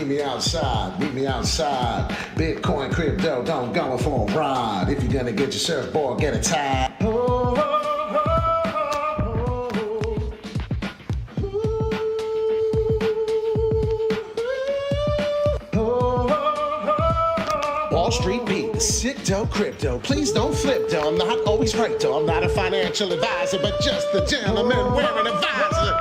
meet me outside, Bitcoin, crypto, don't go for a ride. If you're gonna get your surfboard, get it tied. Wall Street Pete, sick dough, crypto. Please don't flip dough. I'm not always right though. I'm not a financial advisor, but just a gentleman wearing a visor.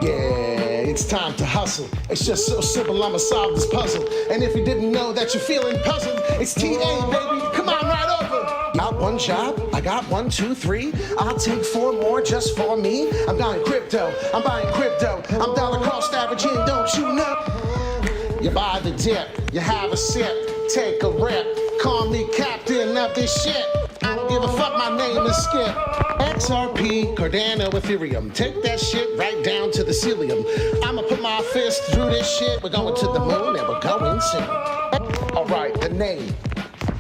Yeah, it's time to hustle. It's just so simple, I'ma solve this puzzle. And if you didn't know that you're feeling puzzled, it's TA, baby. Come on right over. Got one job, I got 1, 2, 3. I'll take 4 more just for me. I'm buying crypto, I'm dollar cost averaging, don't you know? You buy the dip, you have a sip. Take a rip, call me captain of this shit. I don't give a fuck, my name is Skip. XRP, Cardano, Ethereum. Take that shit right down to the cilium. I'ma put my fist through this shit. We're going to the moon and we're going soon. Alright, the name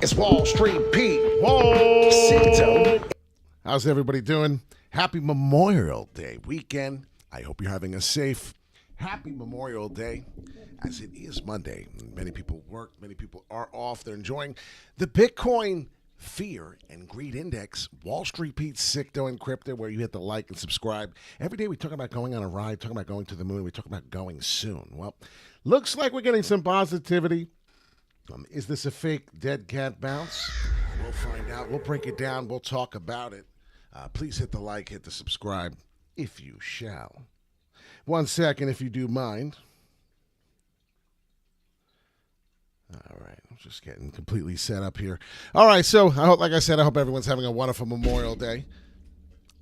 is Wall Street Pete. Whoa! How's everybody doing? Happy Memorial Day weekend. I hope you're having a safe, happy Memorial Day, as it is Monday. Many people work, many people are off. They're enjoying the Bitcoin Fear and Greed Index, Wall Street Pete's Sick Dough and Crypto, where you hit the like and subscribe. Every day we talk about going on a ride, talking about going to the moon, we talk about going soon. Well, looks like we're getting some positivity. Is this a fake dead cat bounce? We'll find out. We'll break it down. We'll talk about it. Please hit the like, hit the subscribe, if you shall. 1 second, if you do mind. All right, I'm just getting completely set up here. All right, so I hope, like I said, I hope everyone's having a wonderful Memorial Day.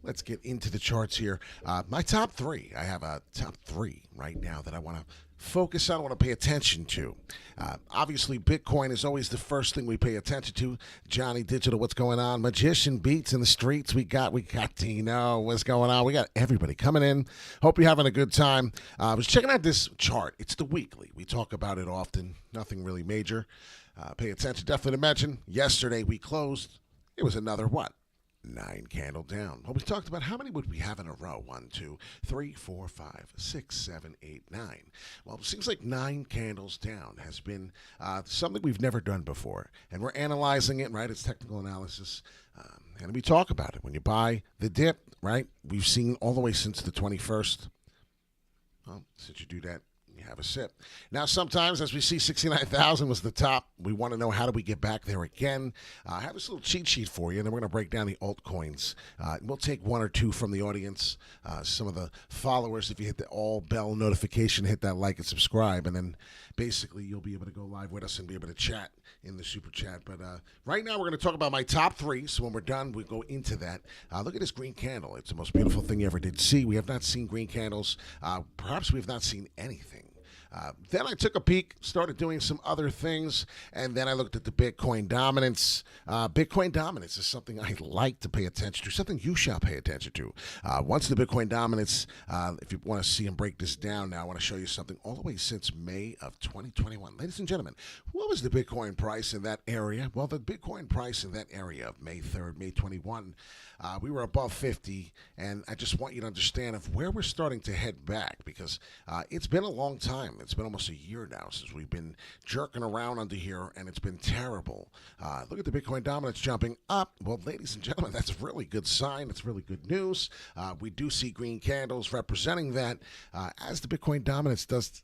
Let's get into the charts here. My top 3. I have a top 3 right now that I want to focus on, I want to pay attention to. Obviously, Bitcoin is always the first thing we pay attention to. Johnny Digital, what's going on? Magician Beats in the streets. We got Tino, what's going on? We got everybody coming in. Hope you're having a good time. I was checking out this chart. It's the weekly. We talk about it often. Nothing really major. Pay attention. Definitely to mention, yesterday we closed. It was another what? 9 candle down. Well, we talked about how many would we have in a row? 1, 2, 3, 4, 5, 6, 7, 8, 9. Well, it seems like 9 candles down has been something we've never done before. And we're analyzing it, right? It's technical analysis. And we talk about it. When you buy the dip, right? We've seen all the way since the 21st. Well, since you do that, you have a sip. Now, sometimes, as we see 69,000 was the top, we want to know how do we get back there again. I have this little cheat sheet for you, and then we're going to break down the altcoins. We'll take 1 or 2 from the audience, some of the followers. If you hit the all bell notification, hit that like and subscribe, and then basically you'll be able to go live with us and be able to chat in the super chat. But right now we're going to talk about my top 3. So when we're done, we go into that. Look at this green candle. It's the most beautiful thing you ever did see. We have not seen green candles. Perhaps we have not seen anything. Then I took a peek, started doing some other things, and then I looked at the Bitcoin dominance. Bitcoin dominance is something I like to pay attention to, something you shall pay attention to. Once the Bitcoin dominance, if you want to see and break this down now, I want to show you something all the way since May of 2021. Ladies and gentlemen, what was the Bitcoin price in that area? Well, the Bitcoin price in that area of May 3rd, May 21, we were above 50, and I just want you to understand of where we're starting to head back, because it's been a long time. It's been almost a year now since we've been jerking around under here, and it's been terrible. Look at the Bitcoin dominance jumping up. Well, ladies and gentlemen, that's a really good sign. It's really good news. We do see green candles representing that as the Bitcoin dominance does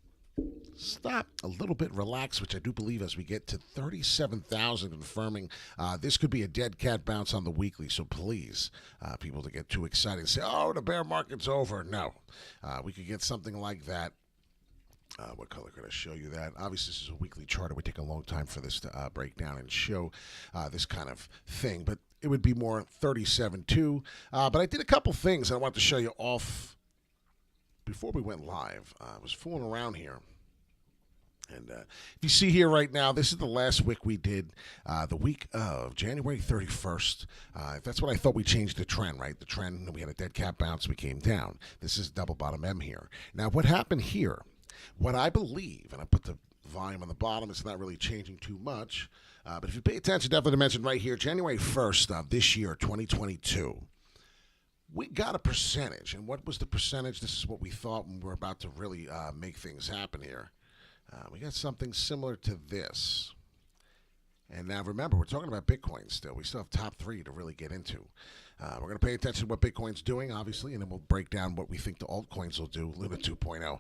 stop a little bit, relax, which I do believe as we get to 37,000 confirming this could be a dead cat bounce on the weekly. So please, people to get too excited and say, oh, the bear market's over. No, we could get something like that. What color could I show you that? Obviously, this is a weekly chart. It would take a long time for this to break down and show this kind of thing, but it would be more 37.2. But I did a couple things I wanted to show you off before we went live. I was fooling around here. And if you see here right now, this is the last week we did, the week of January 31st. That's what I thought we changed the trend, right? The trend, we had a dead cat bounce, we came down. This is double bottom M here. Now, what happened here? What I believe, and I put the volume on the bottom, it's not really changing too much. But if you pay attention, definitely to mention right here, January 1st of this year, 2022, we got a percentage. And what was the percentage? This is what we thought when we were about to really make things happen here. We got something similar to this. And now remember, we're talking about Bitcoin still. We still have top three to really get into. We're going to pay attention to what Bitcoin's doing, obviously, and then we'll break down what we think the altcoins will do. Luna 2.0.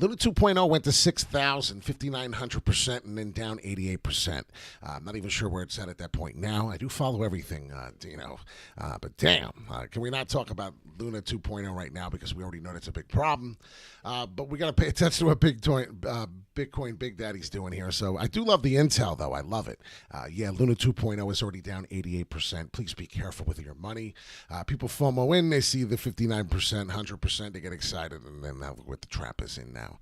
Luna 2.0 went to 6,000, 5,900%, and then down 88%. I'm not even sure where it's at that point now. I do follow everything, but damn, can we not talk about Luna 2.0 right now because we already know that's a big problem. But we got to pay attention to what Bitcoin Big Daddy's doing here. So I do love the intel, though. I love it. Luna 2.0 is already down 88%. Please be careful with your money. People FOMO in, they see the 59%, 100%, they get excited, and then what the trap is in now.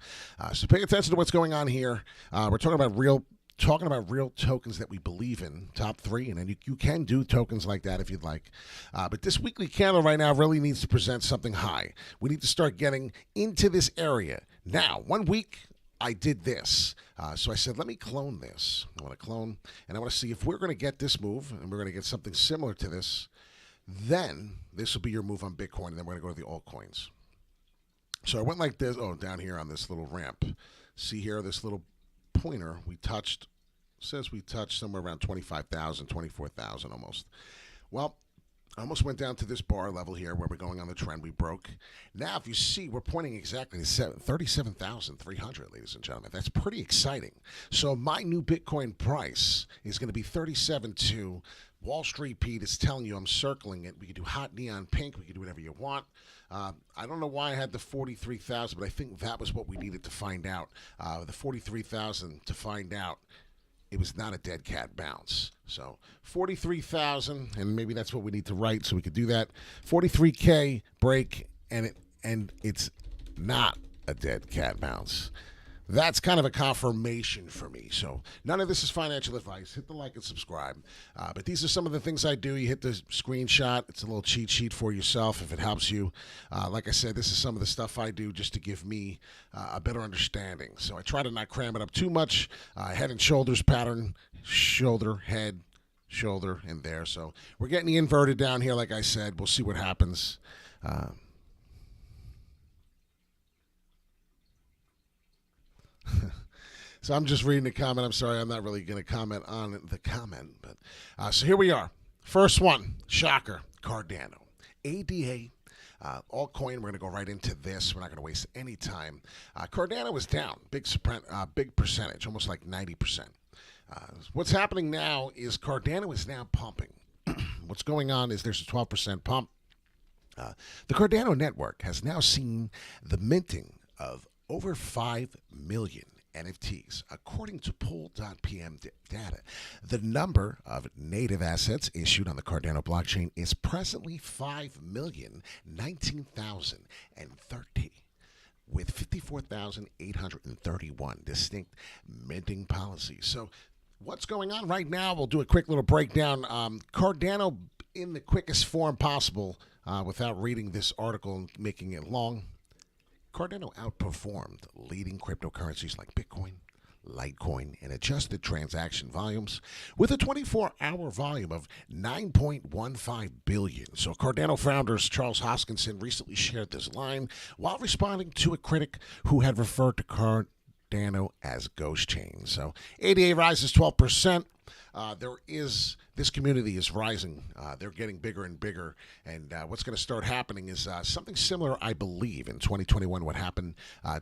So pay attention to what's going on here. We're talking about real tokens that we believe in, top three, and then you can do tokens like that if you'd like. But this weekly candle right now really needs to present something high. We need to start getting into this area. Now, 1 week, I did this. So I said, let me clone this. I want to clone, and I want to see if we're going to get this move, and we're going to get something similar to this. Then this will be your move on Bitcoin, and then we're going to go to the altcoins. So I went like this. Oh, down here on this little ramp. See here, this little pointer we touched. Says we touched somewhere around 25,000, 24,000 almost. Well, I almost went down to this bar level here where we're going on the trend. We broke. Now, if you see, we're pointing exactly to 37,300, ladies and gentlemen. That's pretty exciting. So my new Bitcoin price is going to be 37.2. Wall Street Pete is telling you I'm circling it. We could do hot neon pink. We could do whatever you want. I don't know why I had the 43,000, but I think that was what we needed to find out. The 43,000 to find out it was not a dead cat bounce. So 43,000, and maybe that's what we need to write so we could do that. 43K break, and it's not a dead cat bounce. That's kind of a confirmation for me. So none of this is financial advice. Hit the like and subscribe. But these are some of the things I do. You hit the screenshot. It's a little cheat sheet for yourself if it helps you. Like I said, this is some of the stuff I do just to give me a better understanding. So I try to not cram it up too much. Head and shoulders pattern, shoulder, head, shoulder, and there. So we're getting the inverted down here, like I said. We'll see what happens. So I'm just reading the comment. I'm sorry, I'm not really going to comment on the comment. But so here we are. First one, shocker, Cardano. ADA, altcoin, we're going to go right into this. We're not going to waste any time. Cardano is down, big percentage, almost like 90%. What's happening now is Cardano is now pumping. What's going on is there's a 12% pump. The Cardano network has now seen the minting of over 5 million NFTs. According to pool.pm data, the number of native assets issued on the Cardano blockchain is presently 5,019,030, with 54,831 distinct minting policies. So what's going on right now? We'll do a quick little breakdown. Cardano in the quickest form possible without reading this article and making it long. Cardano outperformed leading cryptocurrencies like Bitcoin, Litecoin, and adjusted transaction volumes with a 24-hour volume of 9.15 billion. So Cardano founders Charles Hoskinson recently shared this line while responding to a critic who had referred to Cardano as ghost chain. So ADA rises 12%. This community is rising. They're getting bigger and bigger. And what's going to start happening is something similar, I believe, in 2021, what happened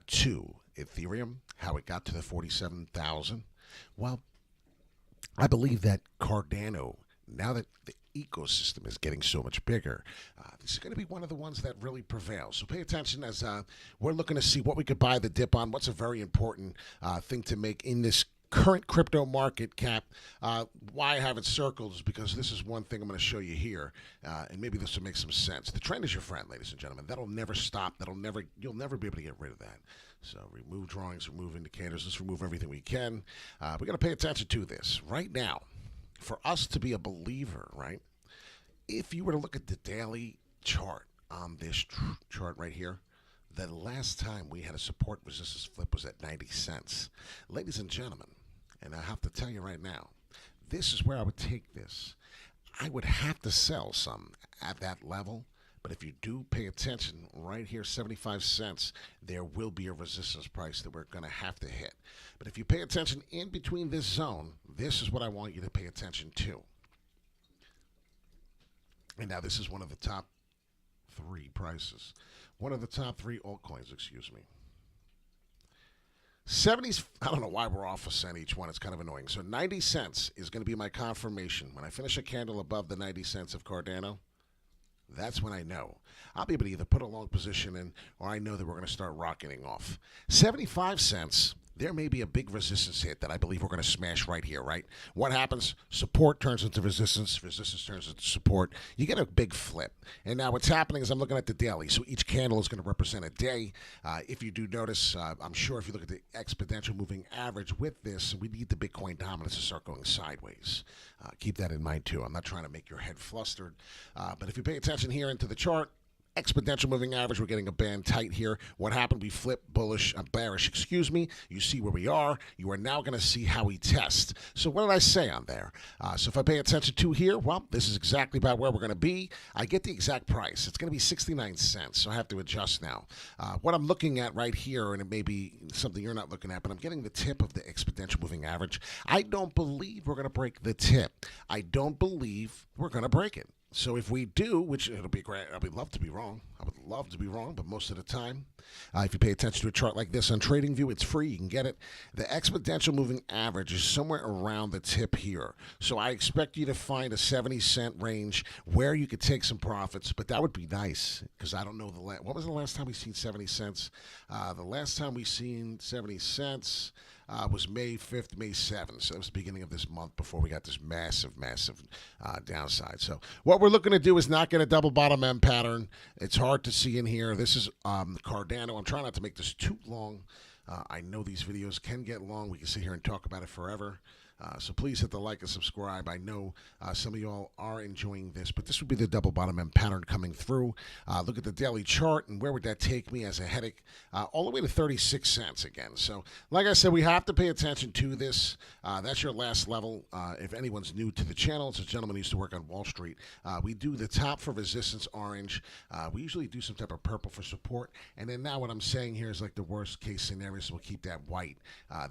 to Ethereum, how it got to the 47,000. Well, I believe that Cardano, now that the ecosystem is getting so much bigger, this is going to be one of the ones that really prevails. So pay attention as we're looking to see what we could buy the dip on. What's a very important thing to make in this current crypto market cap. Why I have it circled is because this is one thing I'm going to show you here, and maybe this will make some sense. The trend is your friend, ladies and gentlemen. That'll never stop. You'll never be able to get rid of that. So remove drawings, remove indicators. Let's remove everything we can. We got to pay attention to this right now. For us to be a believer, right? If you were to look at the daily chart on this chart right here, the last time we had a support resistance flip was at 90 cents. Ladies and gentlemen, and I have to tell you right now, this is where I would take this. I would have to sell some at that level, But if you do pay attention right here, 75 cents, there will be a resistance price that we're going to have to hit. But if you pay attention in between this zone, this is what I want you to pay attention to. And now this is one of the top three prices. One of the top three altcoins, excuse me. 70s, I don't know why we're off a cent each one. It's kind of annoying. So 90 cents is going to be my confirmation. When I finish a candle above the 90 cents of Cardano, that's when I know. I'll be able to either put a long position in or I know that we're going to start rocketing off. 75 cents, there may be a big resistance hit that I believe we're going to smash right here, right? What happens? Support turns into resistance. Resistance turns into support. You get a big flip. And now what's happening is I'm looking at the daily. So each candle is going to represent a day. If you do notice, I'm sure if you look at the exponential moving average with this, we need the Bitcoin dominance to start going sideways. Keep that in mind, too. I'm not trying to make your head flustered. But if you pay attention here into the chart, exponential moving average, we're getting a band tight here. What happened? We flip bearish, excuse me. You see where we are. You are now going to see how we test. So what did I say on there? So if I pay attention to here, well, this is exactly about where we're going to be. I get the exact price. It's going to be 69 cents, so I have to adjust now. What I'm looking at right here, and it may be something you're not looking at, but I'm getting the tip of the exponential moving average. I don't believe we're going to break the tip. I don't believe we're going to break it. So if we do, which it'll be great, I would love to be wrong. I would love to be wrong, but most of the time, if you pay attention to a chart like this on TradingView, it's free. You can get it. The exponential moving average is somewhere around the tip here. So I expect you to find a 70-cent range where you could take some profits, but that would be nice because I don't know what was the last time we seen 70 cents? The last time we seen 70 cents was May 5th, May 7th. So that was the beginning of this month before we got this massive downside. So what we're looking to do is not get a double bottom M pattern. It's hard to see in here. This is Cardano. I'm trying not to make this too long. I know these videos can get long. We can sit here and talk about it forever. So please hit the like and subscribe. I know some of y'all are enjoying this, but this would be the double bottom M pattern coming through. Look at the daily chart, and where would that take me as a headache? All the way to 36 cents again. So like I said, we have to pay attention to this. That's your last level. If anyone's new to the channel, it's a gentleman who used to work on Wall Street. We do the top for resistance, orange. We usually do some type of purple for support. And then now what I'm saying here is like the worst case scenario, so we'll keep that white.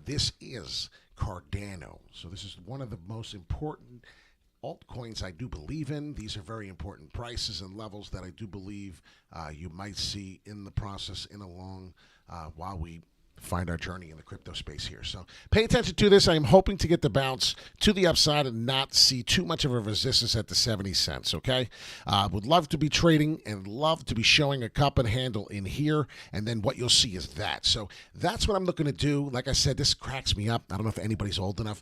This is Cardano. So this is one of the most important altcoins I do believe in. These are very important prices and levels that I do believe you might see in the process in along while we find our journey in the crypto space here. So pay attention to this. I am hoping to get the bounce to the upside and not see too much of a resistance at the 70 cents, okay? Would love to be trading and love to be showing a cup and handle in here, and then what you'll see is that. So that's what I'm looking to do. Like I said, this cracks me up. I don't know if anybody's old enough,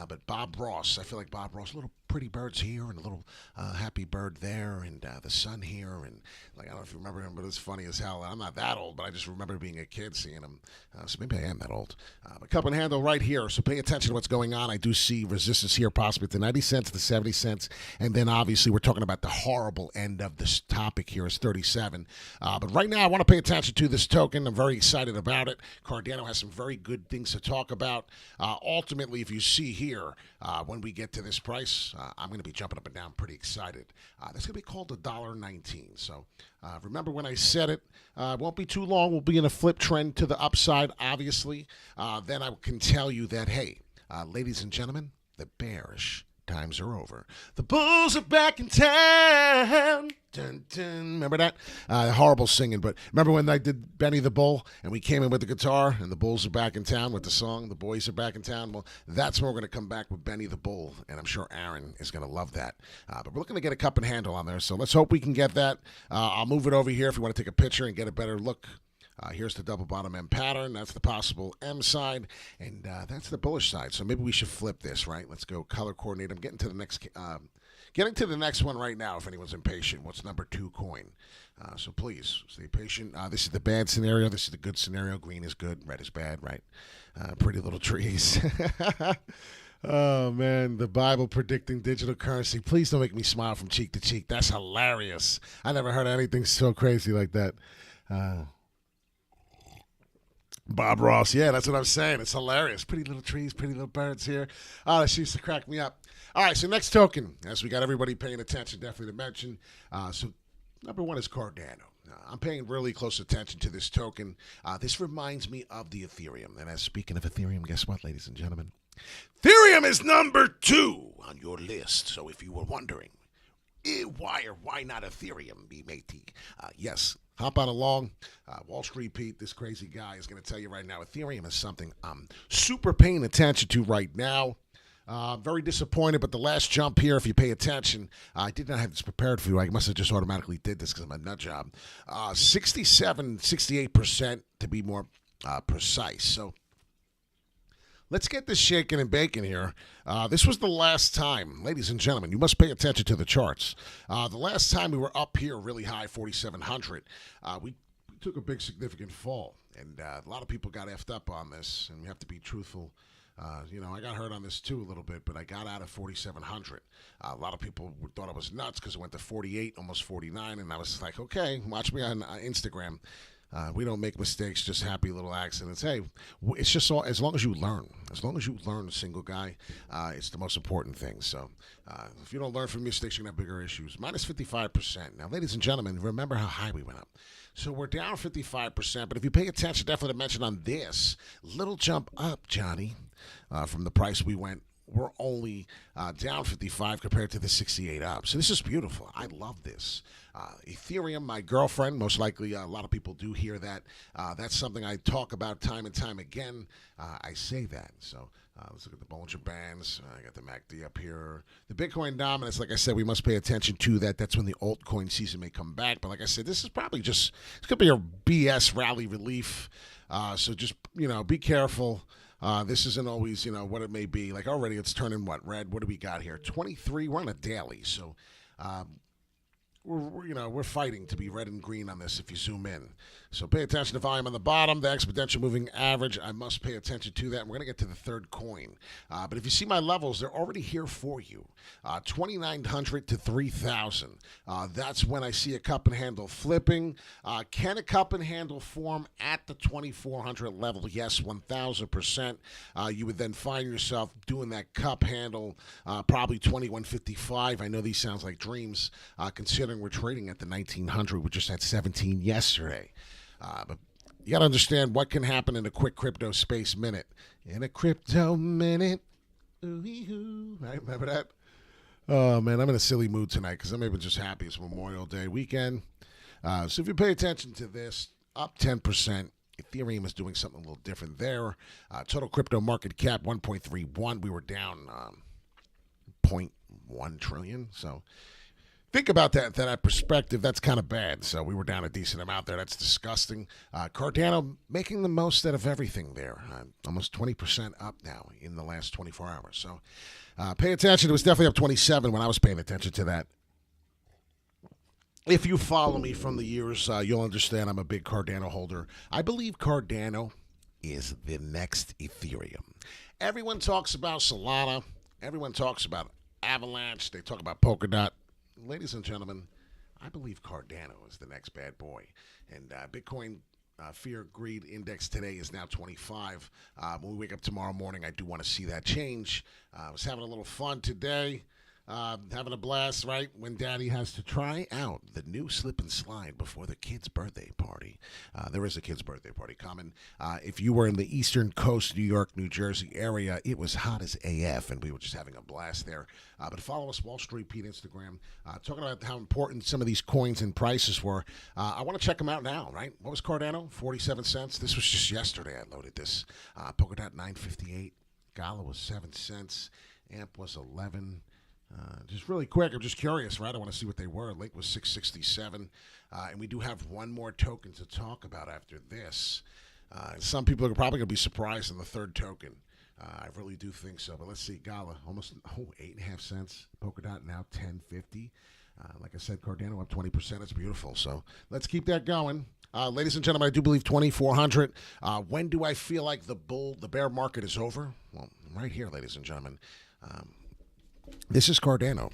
but Bob Ross, I feel like Bob Ross, little pretty birds here and a little happy bird there, and the sun here, and like I don't know if you remember him, but it's funny as hell. I'm not that old, but I just remember being a kid seeing him. So maybe I am that old. But cup and handle right here. So pay attention to what's going on. I do see resistance here, possibly at the 90 cents to 70 cents, and then obviously we're talking about the horrible end of this topic here is 37. But right now I want to pay attention to this token. I'm very excited about it. Cardano has some very good things to talk about. Ultimately, if you see here, when we get to this price, I'm going to be jumping up and down pretty excited. That's going to be called $1.19. So remember when I said it, it won't be too long. We'll be in a flip trend to the upside, obviously. Then I can tell you that, hey, ladies and gentlemen, the bearish times are over. The bulls are back in town. Dun, dun. Remember that? Horrible singing, but remember when I did Benny the Bull and we came in with the guitar and the bulls are back in town with the song, the boys are back in town? Well, that's when we're going to come back with Benny the Bull, and I'm sure Aaron is going to love that. But we're looking to get a cup and handle on there, so let's hope we can get that. I'll move it over here if you want to take a picture and get a better look. Here's the double bottom M pattern. That's the possible M side, and that's the bullish side. So maybe we should flip this, right? Let's go color coordinate. I'm getting to the next one right now. If anyone's impatient, what's number 2 coin? So please stay patient. This is the bad scenario. This is the good scenario. Green is good. Red is bad, right? Pretty little trees. Oh, man, the Bible predicting digital currency. Please don't make me smile from cheek to cheek. That's hilarious. I never heard anything so crazy like that. Bob Ross, yeah, that's what I'm saying. It's hilarious. Pretty little trees, pretty little birds here. Oh, that used to crack me up. All right, so next token, as we got everybody paying attention, definitely to mention. So Number one is Cardano. I'm paying really close attention to this token. This reminds me of the Ethereum. And as speaking of Ethereum, guess what, ladies and gentlemen? Ethereum is number 2 on your list. So if you were wondering, why or why not Ethereum, be matey? Yes, hop on along. Wall Street Pete, this crazy guy, is going to tell you right now, Ethereum is something I'm super paying attention to right now. Very disappointed, but the last jump here, if you pay attention, I did not have this prepared for you. I must have just automatically did this because of my nut job. 68% to be more precise. So let's get this shaking and baking here. This was the last time, ladies and gentlemen, you must pay attention to the charts. The last time we were up here really high, 4,700, we took a big significant fall. And a lot of people got effed up on this, and we have to be truthful. I got hurt on this too a little bit, but I got out of 4,700. A lot of people thought I was nuts because it went to 48, almost 49, and I was like, okay, watch me on Instagram. We don't make mistakes, just happy little accidents. Hey, it's just all, as long as you learn. As long as you learn, single guy, it's the most important thing. So if you don't learn from mistakes, you're going to have bigger issues. Minus 55%. Now, ladies and gentlemen, remember how high we went up. So we're down 55%, but if you pay attention, definitely to mention on this little jump up, Johnny, from the price we went, we're only down 55 compared to the 68 up. So this is beautiful. I love this. Ethereum, my girlfriend, most likely a lot of people do hear that. That's something I talk about time and time again. I say that. So let's look at the Bollinger Bands. I got the MACD up here. The Bitcoin dominance, like I said, we must pay attention to that. That's when the altcoin season may come back. But like I said, this is probably just, it's going to be a BS rally relief. So just, be careful. This isn't always, what it may be. Like already it's turning red? What do we got here? 23. We're on a daily. So we're fighting to be red and green on this if you zoom in. So pay attention to volume on the bottom, the exponential moving average. I must pay attention to that. And we're going to get to the third coin. But if you see my levels, they're already here for you. 2,900 to 3,000. That's when I see a cup and handle flipping. Can a cup and handle form at the 2,400 level? Yes, 1,000%. You would then find yourself doing that cup handle, probably 2,155. I know these sounds like dreams, considering we're trading at the 1,900. We just had 17 yesterday. But you got to understand what can happen in a quick crypto space minute. In a crypto minute. Ooh-hee-hoo. Right? Remember that? Oh, man, I'm in a silly mood tonight because I'm even just happy it's Memorial Day weekend. So if you pay attention to this, up 10%. Ethereum is doing something a little different there. Total crypto market cap, 1.31. We were down 0.1 trillion. So think about that perspective. That's kind of bad. So we were down a decent amount there. That's disgusting. Cardano making the most out of everything there. Almost 20% up now in the last 24 hours. So pay attention. It was definitely up 27 when I was paying attention to that. If you follow me from the years, you'll understand I'm a big Cardano holder. I believe Cardano is the next Ethereum. Everyone talks about Solana. Everyone talks about Avalanche. They talk about Polkadot. Ladies and gentlemen, I believe Cardano is the next bad boy. And Bitcoin Fear Greed Index today is now 25. When we wake up tomorrow morning, I do want to see that change. I was having a little fun today. Having a blast, right? When Daddy has to try out the new slip and slide before the kid's birthday party. There is a kid's birthday party coming. If you were in the Eastern Coast, New York, New Jersey area, it was hot as AF, and we were just having a blast there. But follow us, Wall Street Pete Instagram, talking about how important some of these coins and prices were. I want to check them out now, right? What was Cardano? 47 cents. This was just yesterday I loaded this. Polkadot, 9.58. Gala was 7 cents. Amp was 11. Just really quick, I'm just curious, right? I want to see what they were. Link was 667. And we do have one more token to talk about after this. Some people are probably going to be surprised in the third token. I really do think so. But let's see. Gala, almost 8.5 cents. Polkadot now 10.50. Like I said, Cardano up 20%. It's beautiful. So let's keep that going. Ladies and gentlemen, I do believe 2,400. When do I feel like the bear market is over? Well, right here, ladies and gentlemen. This is Cardano.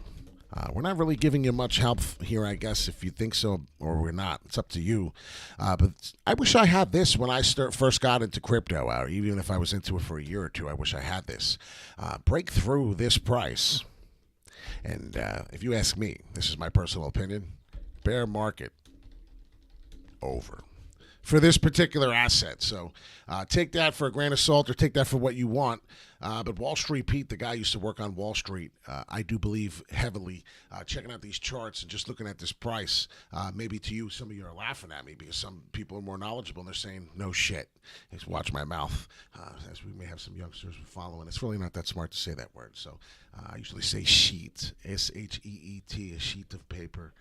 We're not really giving you much help here, I guess, if you think so or we're not. It's up to you. But I wish I had this when I first got into crypto, or even if I was into it for a year or two. I wish I had this. Break through this price. And if you ask me, this is my personal opinion, bear market over for this particular asset. So take that for a grain of salt or take that for what you want. But Wall Street Pete, the guy used to work on Wall Street, I do believe heavily checking out these charts and just looking at this price. Maybe to you, some of you are laughing at me because some people are more knowledgeable and they're saying, no shit. Just watch my mouth, as we may have some youngsters following. It's really not that smart to say that word. So I usually say sheet, S-H-E-E-T, a sheet of paper.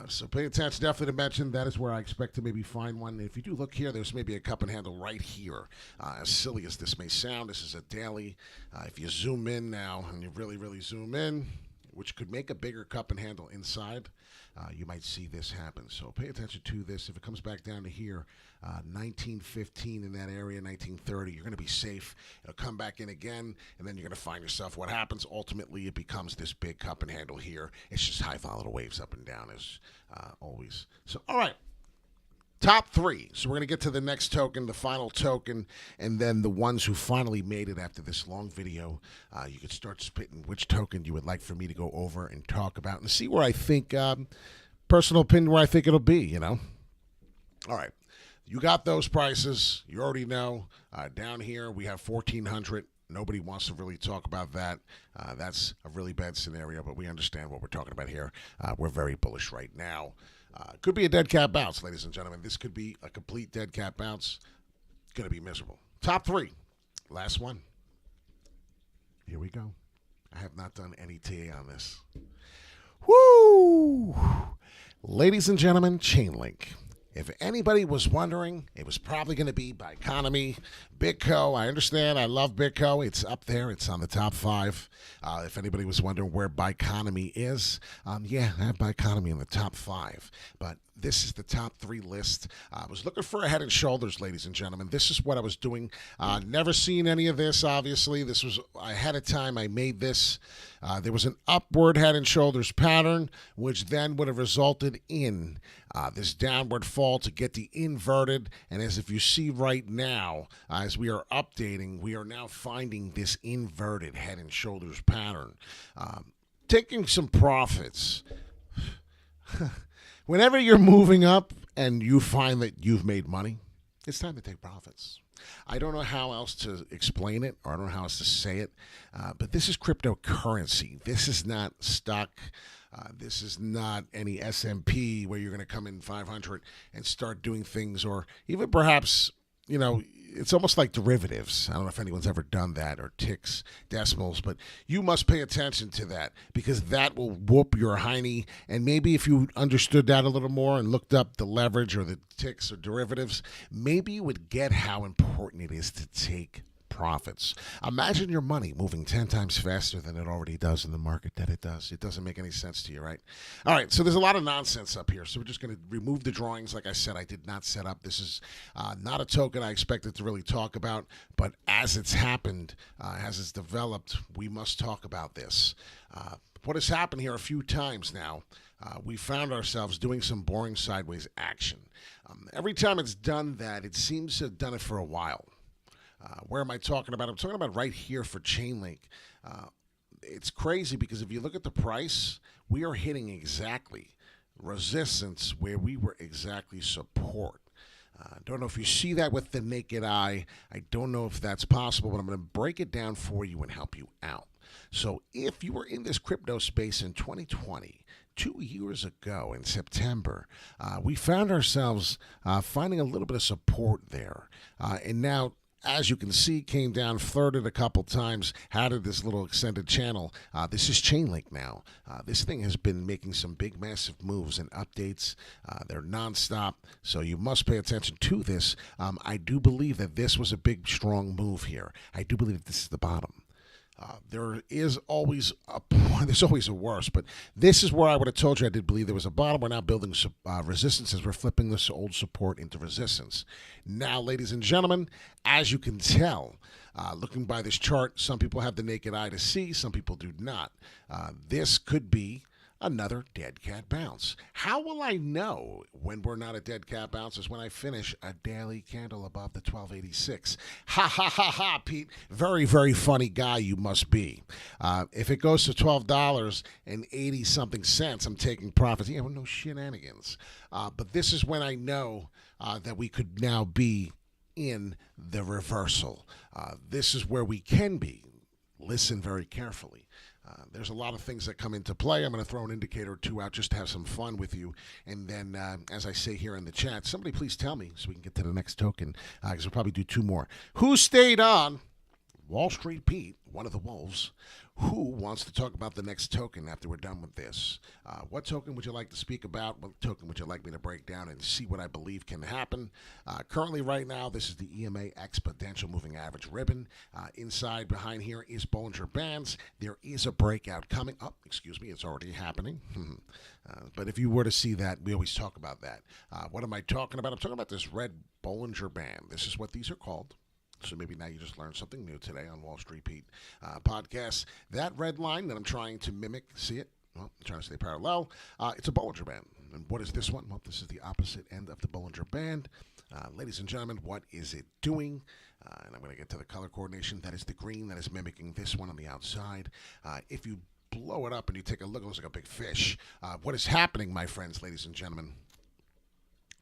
So pay attention. Definitely to mention that is where I expect to maybe find one. If you do look here, there's maybe a cup and handle right here. As silly as this may sound, this is a daily. If you zoom in now and you really, really zoom in, which could make a bigger cup and handle inside, you might see this happen. So pay attention to this. If it comes back down to here, 1915 in that area, 1930, you're going to be safe. It'll come back in again, and then you're going to find yourself. What happens? Ultimately, it becomes this big cup and handle here. It's just high volatile waves up and down as always. So, all right. Top three. So we're going to get to the next token, the final token, and then the ones who finally made it after this long video. You could start spitting which token you would like for me to go over and talk about and see where I think, personal opinion, where I think it'll be, you know. All right. You got those prices. You already know. Down here, we have 1,400. Nobody wants to really talk about that. That's a really bad scenario, but we understand what we're talking about here. We're very bullish right now. Could be a dead cat bounce, ladies and gentlemen. This could be a complete dead cat bounce. Going to be miserable. Top three. Last one. Here we go. I have not done any TA on this. Woo! Ladies and gentlemen, Chainlink. If anybody was wondering, it was probably going to be by economy. Bitco, I understand. I love Bitco. It's up there. It's on the top 5. If anybody was wondering where Biconomy is, yeah, I have Biconomy in the top 5. But this is the top 3 list. I was looking for a head and shoulders, ladies and gentlemen. This is what I was doing. Never seen any of this, obviously. This was ahead of time. I made this. There was an upward head and shoulders pattern, which then would have resulted in this downward fall to get the inverted. And as if you see right now, as we are updating, we are now finding this inverted head and shoulders pattern. Taking some profits. Whenever you're moving up and you find that you've made money, it's time to take profits. I don't know how else to explain it, or I don't know how else to say it, but this is cryptocurrency. This is not stock. This is not any S&P where you're going to come in 500 and start doing things, or even perhaps, you know, it's almost like derivatives. I don't know if anyone's ever done that, or ticks, decimals, but you must pay attention to that because that will whoop your hiney. And maybe if you understood that a little more and looked up the leverage or the ticks or derivatives, maybe you would get how important it is to take profits. Imagine your money moving 10 times faster than it already does in the market that it does. It doesn't make any sense to you, right? All right, so there's a lot of nonsense up here. So we're just going to remove the drawings. Like I said, I did not set up. This is not a token I expected to really talk about, but as it's happened, as it's developed, we must talk about this. What has happened here a few times now, we found ourselves doing some boring sideways action. Every time it's done that, it seems to have done it for a while. Where am I talking about? I'm talking about right here for Chainlink. It's crazy because if you look at the price, we are hitting exactly resistance where we were exactly support. Don't know if you see that with the naked eye. I don't know if that's possible, but I'm going to break it down for you and help you out. So if you were in this crypto space in 2020, 2 years ago in September, we found ourselves finding a little bit of support there. And now, as you can see, came down, flirted a couple times, had this little extended channel. This is Chainlink now. This thing has been making some big, massive moves and updates. They're nonstop, so you must pay attention to this. I do believe that this was a big, strong move here. I do believe that this is the bottom. There is always there's always a worse, but this is where I would have told you I did believe there was a bottom. We're now building resistance as we're flipping this old support into resistance. Now, ladies and gentlemen, as you can tell, looking by this chart, some people have the naked eye to see, some people do not. This could be another dead cat bounce. How will I know when we're not a dead cat bounce? Is when I finish a daily candle above the 1286. Ha ha ha ha, Pete. Very, very funny guy you must be. If it goes to $12.80 something cents, I'm taking profits. Yeah, well, no shenanigans. But this is when I know that we could now be in the reversal. This is where we can be. Listen very carefully. There's a lot of things that come into play. I'm going to throw an indicator or two out just to have some fun with you. And then, as I say here in the chat, somebody please tell me so we can get to the next token, because we'll probably do two more. Who stayed on? Wall Street Pete, one of the wolves. Who wants to talk about the next token after we're done with this? What token would you like to speak about? What token would you like me to break down and see what I believe can happen? Currently, right now, this is the EMA Exponential Moving Average Ribbon. Inside, behind here is Bollinger Bands. There is a breakout coming. Oh, excuse me, it's already happening. But if you were to see that, we always talk about that. What am I talking about? I'm talking about this red Bollinger Band. This is what these are called. So maybe now you just learned something new today on Wall Street Pete podcast. That red line that I'm trying to mimic, see it? Well, I'm trying to stay parallel. It's a Bollinger Band. And what is this one? Well, this is the opposite end of the Bollinger Band. Ladies and gentlemen, what is it doing? And I'm going to get to the color coordination. That is the green that is mimicking this one on the outside. If you blow it up and you take a look, it looks like a big fish. What is happening, my friends, ladies and gentlemen?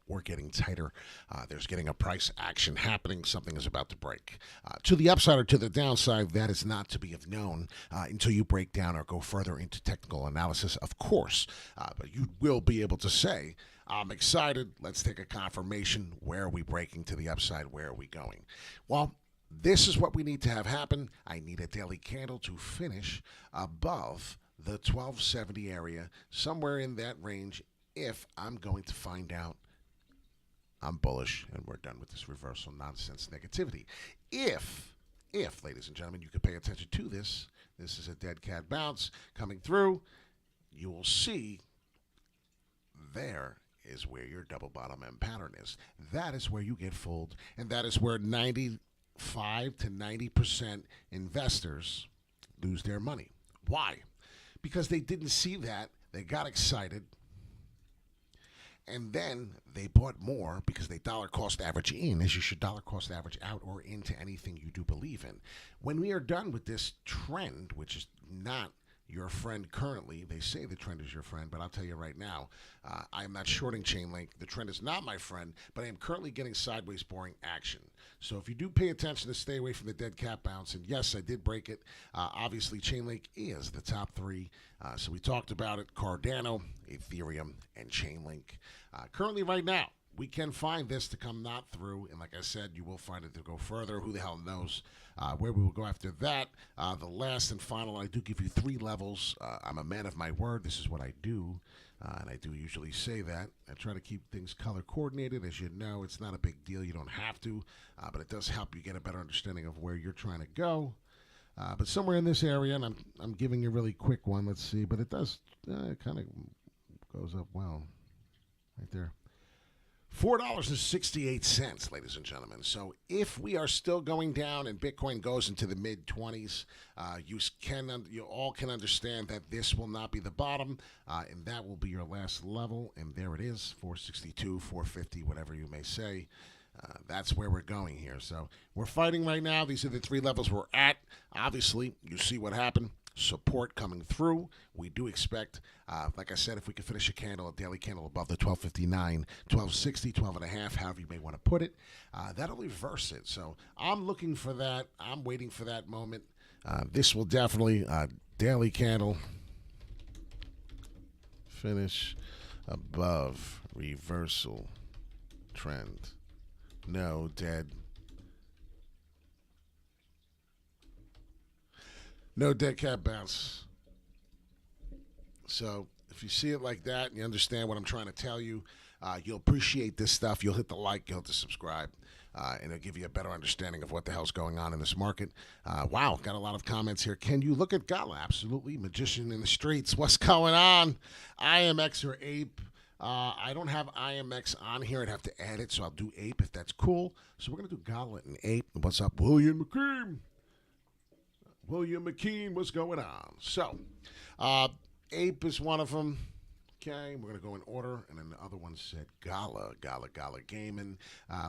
We're getting tighter. There's getting a price action happening. Something is about to break. To the upside or to the downside, that is not to be known until you break down or go further into technical analysis, of course. But you will be able to say, I'm excited. Let's take a confirmation. Where are we breaking to the upside? Where are we going? Well, this is what we need to have happen. I need a daily candle to finish above the 1270 area, somewhere in that range, if I'm going to find out I'm bullish, and we're done with this reversal nonsense negativity. If, ladies and gentlemen, you could pay attention to this, this is a dead cat bounce coming through, you will see there is where your double bottom end pattern is. That is where you get fooled, and that is where 95 to 90% investors lose their money. Why? Because they didn't see that, they got excited, and then they bought more because they dollar cost average in, as you should dollar cost average out or into anything you do believe in. When we are done with this trend, which is not your friend currently, they say the trend is your friend, but I'll tell you right now, I am not shorting Chainlink. The trend is not my friend, but I am currently getting sideways boring action. So if you do pay attention to stay away from the dead cat bounce, and yes, I did break it. Obviously, Chainlink is the top three. So we talked about it, Cardano, Ethereum, and Chainlink. Currently right now, we can find this to come not through, and like I said, you will find it to go further. Who the hell knows where we will go after that? The last and final, I do give you three levels. I'm a man of my word. This is what I do, and I do usually say that. I try to keep things color coordinated. As you know, it's not a big deal. You don't have to, but it does help you get a better understanding of where you're trying to go. But somewhere in this area, and I'm giving you a really quick one. Let's see, but it does kind of goes up well right there. $4.68, ladies and gentlemen. So if we are still going down and Bitcoin goes into the mid-20s, you all can understand that this will not be the bottom, and that will be your last level. And there it is, 462, 450, whatever you may say. That's where we're going here. So we're fighting right now. These are the three levels we're at. Obviously, you see what happened. Support coming through. We do expect, like I said, if we can finish a daily candle above the 1259, 1260, 12 and a half, however you may want to put it, that'll reverse it. So I'm looking for that. I'm waiting for that moment. This will definitely, daily candle, finish above reversal trend. No, dead. No dead cat bounce. So if you see it like that and you understand what I'm trying to tell you, you'll appreciate this stuff. You'll hit the like, you'll hit the subscribe, and it'll give you a better understanding of what the hell's going on in this market. Wow, got a lot of comments here. Can you look at Gala? Absolutely. Magician in the streets. What's going on? IMX or Ape? I don't have IMX on here. I'd have to add it, so I'll do Ape if that's cool. So we're going to do Gala and Ape. What's up, William McKean? William McKean, what's going on? So, Ape is one of them. Okay, we're going to go in order, and then the other one said Gala Gaming.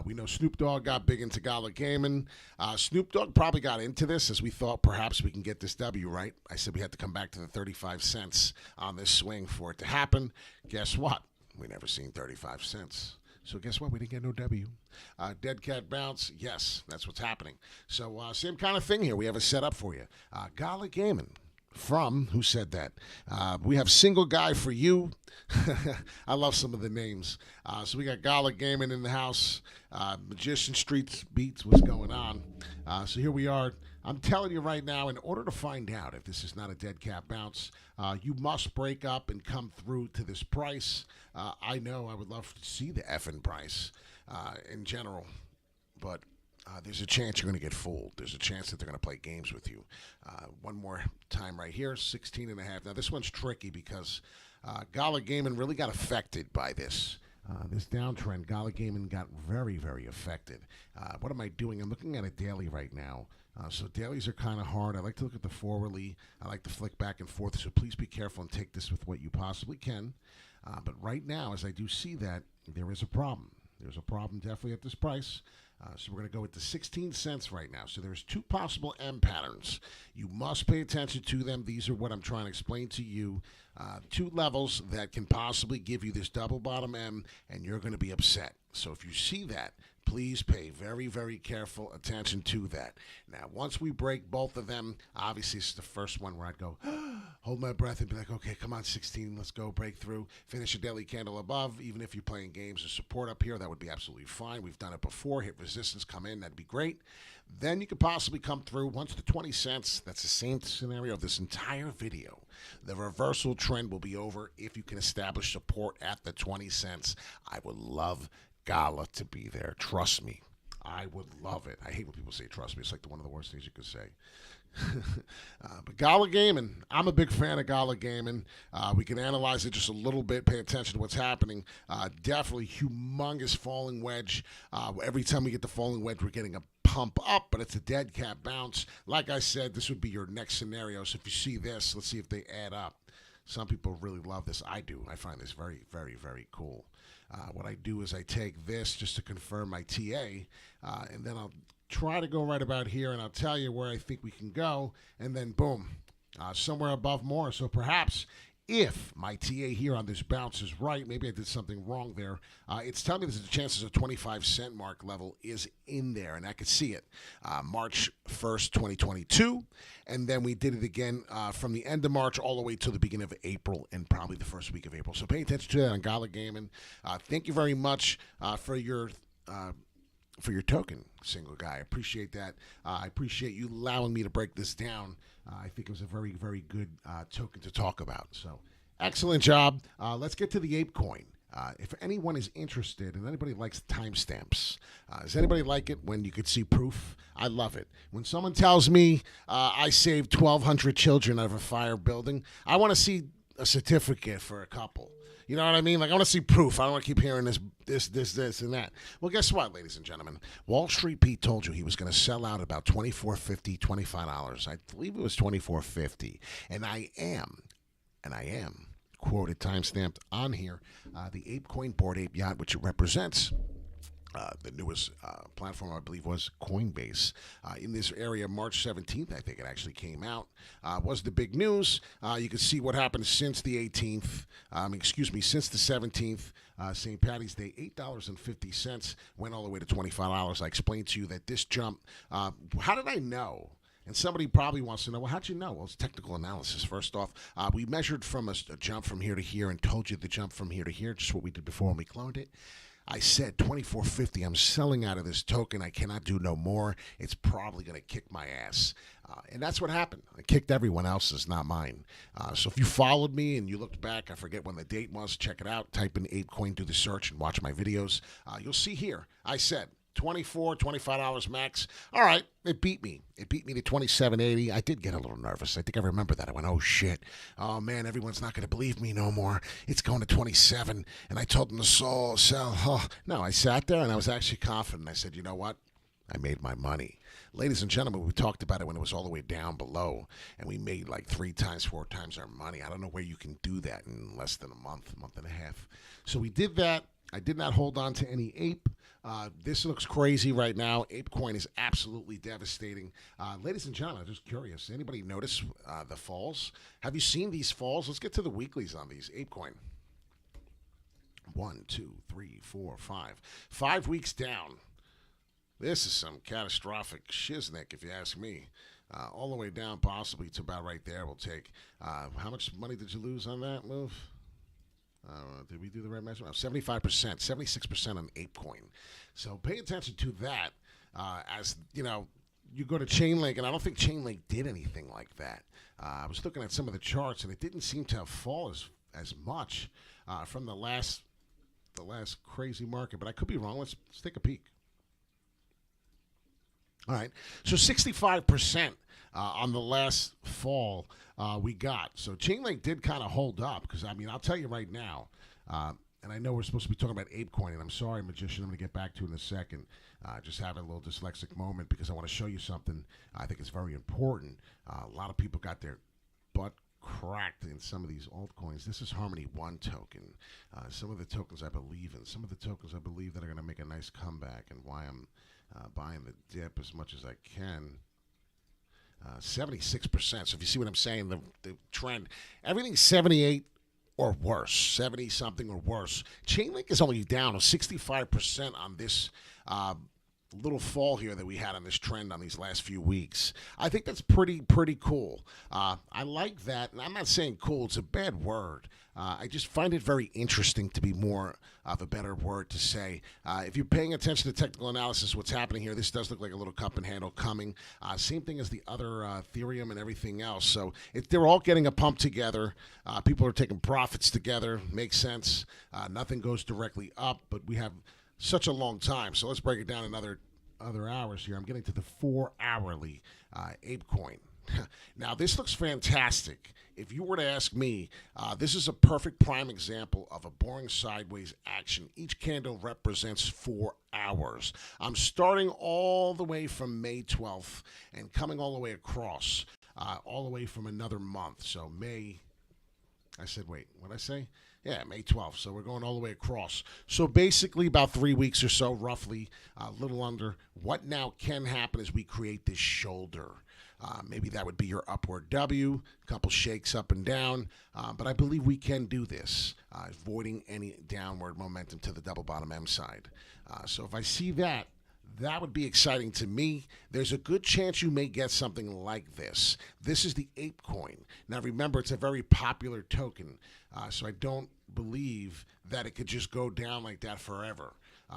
We know Snoop Dogg got big into Gala Gaming. Snoop Dogg probably got into this as we thought perhaps we can get this W, right? I said we had to come back to the 35 cents on this swing for it to happen. Guess what? We never seen 35 cents. So guess what? We didn't get no W. Dead cat bounce. Yes, that's what's happening. So same kind of thing here. We have a setup for you. Gala Gaming. From who said that? We have Single Guy for You. I love some of the names. So we got Gala Gaming in the house. Magician Streets Beats. What's going on? So here we are. I'm telling you right now, in order to find out if this is not a dead cat bounce, you must break up and come through to this price. I know I would love to see the effing price in general, but there's a chance you're going to get fooled. There's a chance that they're going to play games with you. One more time right here, 16.5. Now, this one's tricky because Gala Gaming really got affected by this. This downtrend. Gala Gaming got very, very affected. What am I doing? I'm looking at a daily right now. So dailies are kind of hard. I like to look at the forwardly. I like to flick back and forth. So please be careful and take this with what you possibly can. But right now, as I do see that, there is a problem. There's a problem definitely at this price. So we're going to go with the 16 cents right now. So there's two possible M patterns. You must pay attention to them. These are what I'm trying to explain to you. Two levels that can possibly give you this double bottom M, and you're going to be upset. So if you see that, please pay very, very careful attention to that. Now, once we break both of them, obviously it's the first one where I'd go, hold my breath and be like, okay, come on, 16, let's go, break through, finish a daily candle above. Even if you're playing games of support up here, that would be absolutely fine. We've done it before. Hit resistance, come in, that'd be great. Then you could possibly come through once the 20 cents. That's the same scenario of this entire video. The reversal trend will be over if you can establish support at the 20 cents. I would love Gala to be there. Trust me. I would love it. I hate when people say trust me. It's like one of the worst things you could say. But Gala Gaming, I'm a big fan of Gala Gaming. We can analyze it just a little bit, pay attention to what's happening. Definitely humongous falling wedge. Every time we get the falling wedge, we're getting a pump up, but it's a dead cat bounce. Like I said, this would be your next scenario. So if you see this, let's see if they add up. Some people really love this. I do. I find this very, very, very cool. What I do is I take this just to confirm my TA, and then I'll try to go right about here, and I'll tell you where I think we can go, and then boom, somewhere above more. So perhaps if my TA here on this bounce is right, maybe I did something wrong there. It's telling me there's a chance of 25 cent mark level is in there, and I could see it. March 1st, 2022, and then we did it again from the end of March all the way to the beginning of April and probably the first week of April. So pay attention to that on Gala Gaming. Thank you very much for your token, Single Guy. I appreciate that. I appreciate you allowing me to break this down. I think it was a very, very good token to talk about. So, excellent job. Let's get to the ape coin. If anyone is interested and anybody likes timestamps, does anybody like it when you could see proof? I love it. When someone tells me I saved 1,200 children out of a fire building, I want to see a certificate for a couple. You know what I mean? Like, I want to see proof. I don't want to keep hearing this, and that. Well, guess what, ladies and gentlemen? Wall Street Pete told you he was going to sell out about $24.50, $25. I believe it was $24.50. And I am quoted, timestamped on here, the Ape Coin Bored Ape Yacht, which it represents. The newest platform, I believe, was Coinbase. In this area, March 17th, I think it actually came out, was the big news. You can see what happened since the 18th, since the 17th, St. Patty's Day, $8.50, went all the way to $25. I explained to you that this jump, how did I know? And somebody probably wants to know, well, how'd you know? Well, it's technical analysis. First off, we measured from a jump from here to here and told you the jump from here to here, just what we did before when we cloned it. I said $24.50. I'm selling out of this token. I cannot do no more. It's probably going to kick my ass. And that's what happened. I kicked everyone else's, not mine. So if you followed me and you looked back, I forget when the date was, check it out. Type in ApeCoin, do the search, and watch my videos. You'll see here, I said $24, $25 max. All right, it beat me. It beat me to $27.80. I did get a little nervous. I think I remember that. I went, oh, shit. Oh, man, everyone's not going to believe me no more. It's going to 27. And I told them to sell. Oh. No, I sat there, and I was actually confident. I said, you know what? I made my money. Ladies and gentlemen, we talked about it when it was all the way down below, and we made like 3 times, 4 times our money. I don't know where you can do that in less than a month and a half. So we did that. I did not hold on to any ape. This looks crazy right now. ApeCoin is absolutely devastating. Ladies and gentlemen, I'm just curious. Anybody notice the falls? Have you seen these falls? Let's get to the weeklies on these. ApeCoin. 1, 2, 3, 4, 5. 5 weeks down. This is some catastrophic shiznick, if you ask me. All the way down, possibly to about right there. We'll take. How much money did you lose on that move? Did we do the right measurement? 75%, 76% on ApeCoin. So pay attention to that. As you know, you go to Chainlink, and I don't think Chainlink did anything like that. I was looking at some of the charts, and it didn't seem to have fallen as much from the last crazy market. But I could be wrong. Let's take a peek. All right, so 65% on the last fall we got. So Chainlink did kind of hold up because, I mean, I'll tell you right now, and I know we're supposed to be talking about ApeCoin, and I'm sorry, Magician, I'm going to get back to it in a second. Just having a little dyslexic moment because I want to show you something I think is very important. A lot of people got their butt cracked in some of these altcoins. This is Harmony One token. Some of the tokens I believe in. Some of the tokens I believe that are going to make a nice comeback, and why I'm buying the dip as much as I can. 76%. So if you see what I'm saying, the trend, everything's 78 or worse, 70 something or worse. Chainlink is only down 65% on this little fall here that we had on this trend on these last few weeks. I think that's pretty cool. I like that, and I'm not saying cool, it's a bad word. I just find it very interesting, to be more of a better word to say. If you're paying attention to technical analysis, what's happening here, this does look like a little cup and handle coming. Same thing as the other Ethereum and everything else. So they're all getting a pump together. People are taking profits together. Makes sense. Nothing goes directly up, but we have such a long time. So let's break it down another other hours here. I'm getting to the 4-hourly ApeCoin. Now, this looks fantastic. If you were to ask me, this is a perfect prime example of a boring sideways action. Each candle represents 4 hours. I'm starting all the way from May 12th and coming all the way across, all the way from another month. So May, I said, wait, what did I say? Yeah, May 12th. So we're going all the way across. So basically about 3 weeks or so, roughly, a little under. What now can happen is we create this shoulder. Maybe that would be your upward W, a couple shakes up and down. But I believe we can do this, avoiding any downward momentum to the double bottom M side. So if I see that, that would be exciting to me. There's a good chance you may get something like this. This is the ApeCoin. Now remember, it's a very popular token, so I don't believe that it could just go down like that forever.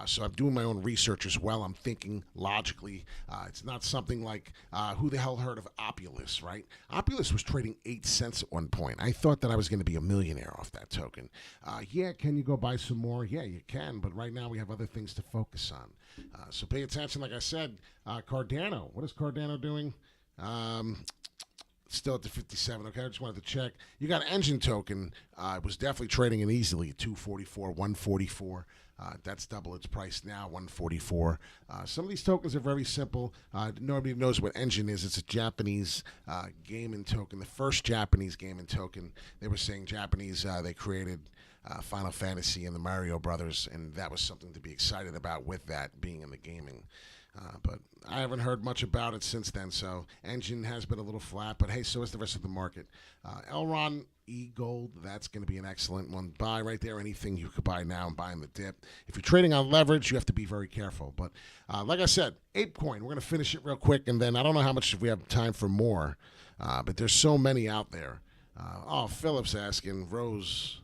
So I'm doing my own research as well. I'm thinking logically. It's not something like, who the hell heard of Opulus, right? Opulus was trading 8 cents at one point. I thought that I was going to be a millionaire off that token. Yeah, can you go buy some more? Yeah, you can, but right now we have other things to focus on. So pay attention. Like I said, Cardano. What is Cardano doing? Still at the 57. Okay, I just wanted to check. You got Engine token. It was definitely trading in easily. 244, 144. That's double its price now, 144. Some of these tokens are very simple. Nobody knows what Engine is. It's a Japanese gaming token, the first Japanese gaming token. They were saying Japanese, they created Final Fantasy and the Mario Brothers, and that was something to be excited about with that being in the gaming. But I haven't heard much about it since then, so Engine has been a little flat, but hey, so is the rest of the market. Elron E-Gold, that's going to be an excellent one. Buy right there. Anything you could buy now and buy in the dip. If you're trading on leverage, you have to be very careful. But like I said, ApeCoin, we're going to finish it real quick, and then I don't know how much if we have time for more, but there's so many out there. Philip's asking, Rose.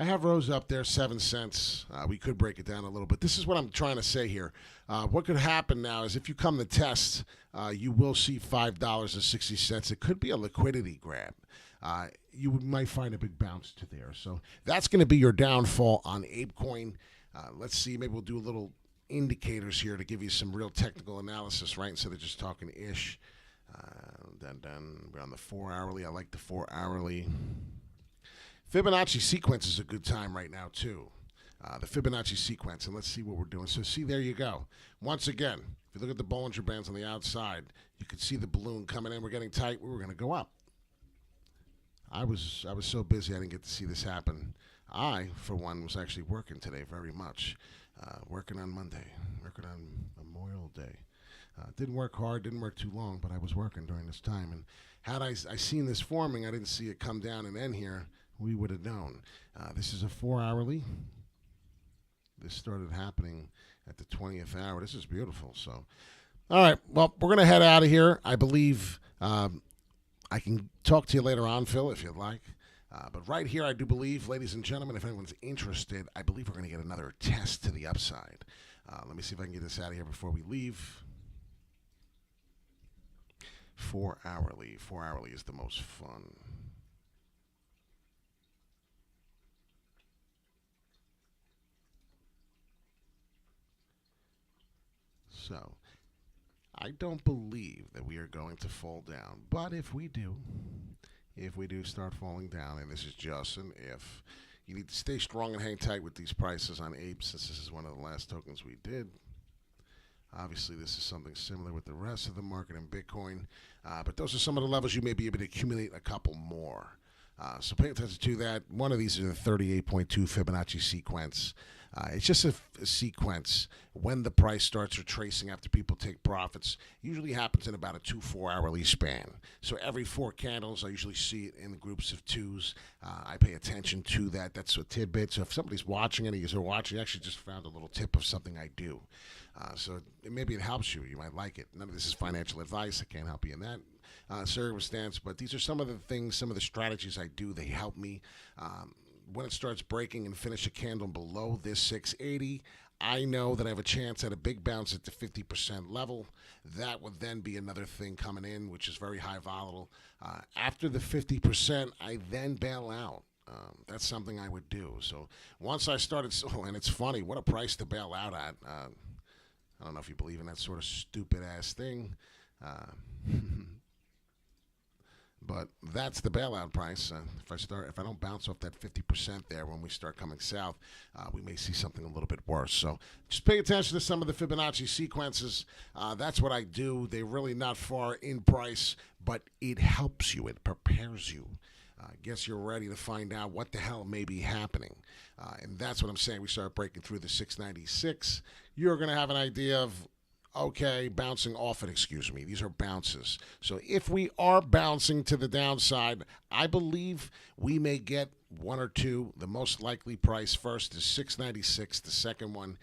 I have Rose up there, 7 cents. We could break it down a little bit. This is what I'm trying to say here. What could happen now is if you come to test, you will see $5.60. It could be a liquidity grab. You might find a big bounce to there. So that's going to be your downfall on ApeCoin. Let's see. Maybe we'll do a little indicators here to give you some real technical analysis, right? Instead of just talking ish. We're on the 4-hourly. I like the 4-hourly. Fibonacci sequence is a good time right now, too. the Fibonacci sequence, and let's see what we're doing. So see, there you go. Once again, if you look at the Bollinger Bands on the outside, you can see the balloon coming in. We're getting tight. We were going to go up. I was so busy I didn't get to see this happen. I, for one, was actually working today very much. Working on Monday, working on Memorial Day. Didn't work hard, didn't work too long, but I was working during this time. And had I seen this forming, I didn't see it come down and end here, we would have known. This is a 4-hourly. This started happening at the 20th hour. This is beautiful. So, all right, well, we're going to head out of here. I believe I can talk to you later on, Phil, if you'd like. But right here, I do believe, ladies and gentlemen, if anyone's interested, I believe we're going to get another test to the upside. Let me see if I can get this out of here before we leave. 4-hourly. 4-hourly is the most fun. So, I don't believe that we are going to fall down. But if we do start falling down, and this is just an if, you need to stay strong and hang tight with these prices on APE, since this is one of the last tokens we did. Obviously, this is something similar with the rest of the market in Bitcoin. But those are some of the levels you may be able to accumulate a couple more. So pay attention to that. One of these is the 38.2 Fibonacci sequence. It's just a sequence when the price starts retracing after people take profits. Usually happens in about a 2-4 hourly span. So every 4 candles, I usually see it in groups of 2s. I pay attention to that. That's a tidbit. So if somebody's watching any of you are watching, I actually just found a little tip of something I do. So maybe it helps you. You might like it. None of this is financial advice. I can't help you in that circumstance. But these are some of the things, some of the strategies I do. They help me. When it starts breaking and finish a candle below this 680, I know that I have a chance at a big bounce at the 50% level. That would then be another thing coming in, which is very high volatile. After the 50%, I then bail out. That's something I would do. So once I started, and it's funny, what a price to bail out at. I don't know if you believe in that sort of stupid-ass thing. But that's the bailout price. If I don't bounce off that 50% there when we start coming south, we may see something a little bit worse. So just pay attention to some of the Fibonacci sequences. That's what I do. They're really not far in price, but it helps you. It prepares you. I guess you're ready to find out what the hell may be happening. And that's what I'm saying. We start breaking through the 696. You're going to have an idea of, okay, bouncing off it, excuse me. These are bounces. So if we are bouncing to the downside, I believe we may get one or two. The most likely price first is 696. The second one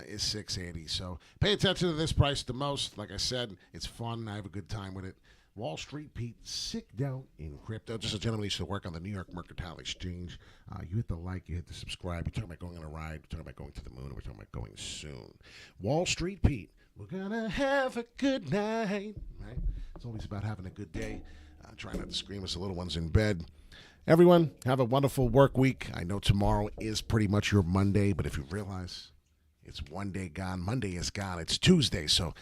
is 680. So pay attention to this price the most. Like I said, it's fun. I have a good time with it. Wall Street Pete, sick down in crypto. Just a gentleman who used to work on the New York Mercantile Exchange. You hit the like, you hit the subscribe. We're talking about going on a ride. We're talking about going to the moon. We're talking about going soon. Wall Street Pete. We're gonna have a good night, right? It's always about having a good day. Try not to scream as the little one's in bed. Everyone, have a wonderful work week. I know tomorrow is pretty much your Monday, but if you realize it's one day gone, Monday is gone. It's Tuesday, so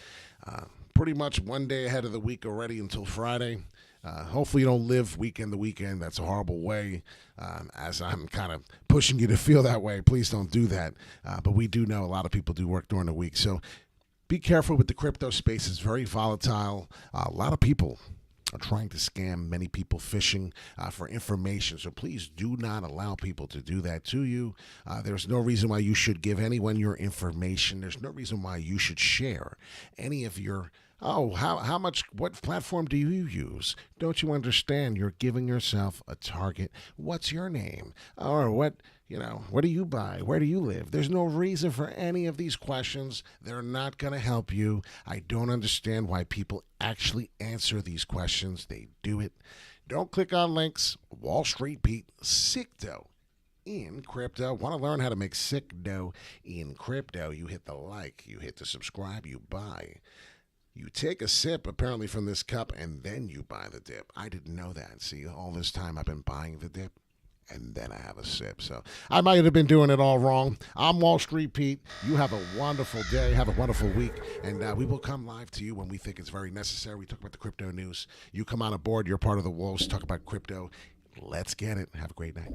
pretty much one day ahead of the week already until Friday. Hopefully you don't live weekend to weekend. That's a horrible way. As I'm kind of pushing you to feel that way, please don't do that. But we do know a lot of people do work during the week, so be careful with the crypto space. It's very volatile. A lot of people are trying to scam, many people fishing for information. So please do not allow people to do that to you. There's no reason why you should give anyone your information. There's no reason why you should share any of your, how much, what platform do you use? Don't you understand you're giving yourself a target? What's your name? Or what do you buy? Where do you live? There's no reason for any of these questions. They're not going to help you. I don't understand why people actually answer these questions. They do it. Don't click on links. Wall Street Pete, sick dough in crypto. Want to learn how to make sick dough in crypto? You hit the like, you hit the subscribe, you buy. You take a sip, apparently, from this cup, and then you buy the dip. I didn't know that. See, all this time I've been buying the dip, and then I have a sip. So I might have been doing it all wrong. I'm Wall Street Pete. You have a wonderful day. Have a wonderful week. And we will come live to you when we think it's very necessary. We talk about the crypto news. You come on aboard. You're part of the Wolves. Talk about crypto. Let's get it. Have a great night.